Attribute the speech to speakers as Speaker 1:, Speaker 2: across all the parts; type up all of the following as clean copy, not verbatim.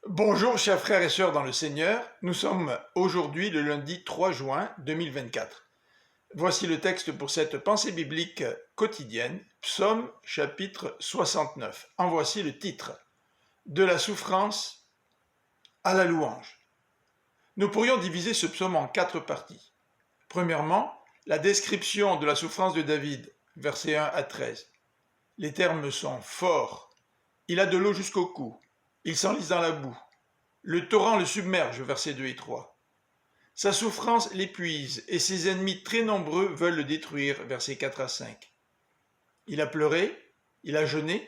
Speaker 1: Bonjour chers frères et sœurs dans le Seigneur, nous sommes aujourd'hui le lundi 3 juin 2024. Voici le texte pour cette pensée biblique quotidienne, Psaume chapitre 69. En voici le titre, de la souffrance à la louange. Nous pourrions diviser ce psaume en 4 parties. Premièrement, la description de la souffrance de David, versets 1 à 13. Les termes sont forts. Il a de l'eau jusqu'au cou. Il s'enlise dans la boue. Le torrent le submerge, versets 2 et 3. Sa souffrance l'épuise et ses ennemis très nombreux veulent le détruire, versets 4 à 5. Il a pleuré, il a jeûné,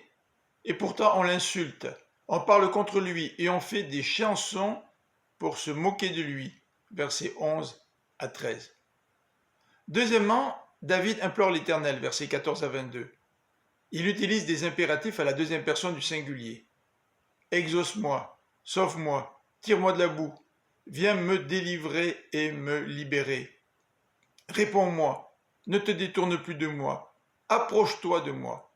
Speaker 1: et pourtant on l'insulte. On parle contre lui et on fait des chansons pour se moquer de lui, versets 11 à 13. Deuxièmement, David implore l'Éternel, versets 14 à 22. Il utilise des impératifs à la deuxième personne du singulier. Exauce-moi, sauve-moi, tire-moi de la boue, viens me délivrer et me libérer. Réponds-moi, ne te détourne plus de moi, approche-toi de moi.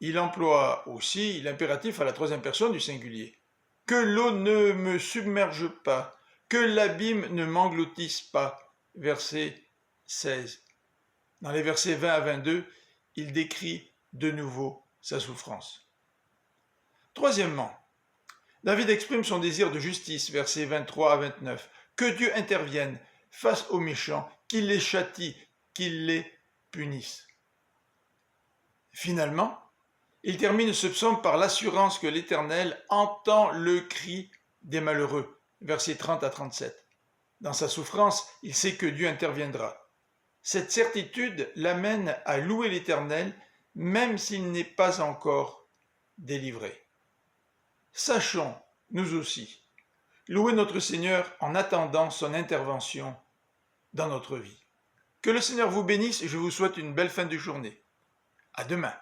Speaker 1: Il emploie aussi l'impératif à la troisième personne du singulier. Que l'eau ne me submerge pas, que l'abîme ne m'engloutisse pas. Verset 16. Dans les versets 20 à 22, il décrit de nouveau sa souffrance. Troisièmement, David exprime son désir de justice, versets 23 à 29. Que Dieu intervienne face aux méchants, qu'il les châtie, qu'il les punisse. Finalement, il termine ce psaume par l'assurance que l'Éternel entend le cri des malheureux, versets 30 à 37. Dans sa souffrance, il sait que Dieu interviendra. Cette certitude l'amène à louer l'Éternel, même s'il n'est pas encore délivré. Sachons, nous aussi, louer notre Seigneur en attendant son intervention dans notre vie. Que le Seigneur vous bénisse et je vous souhaite une belle fin de journée. À demain.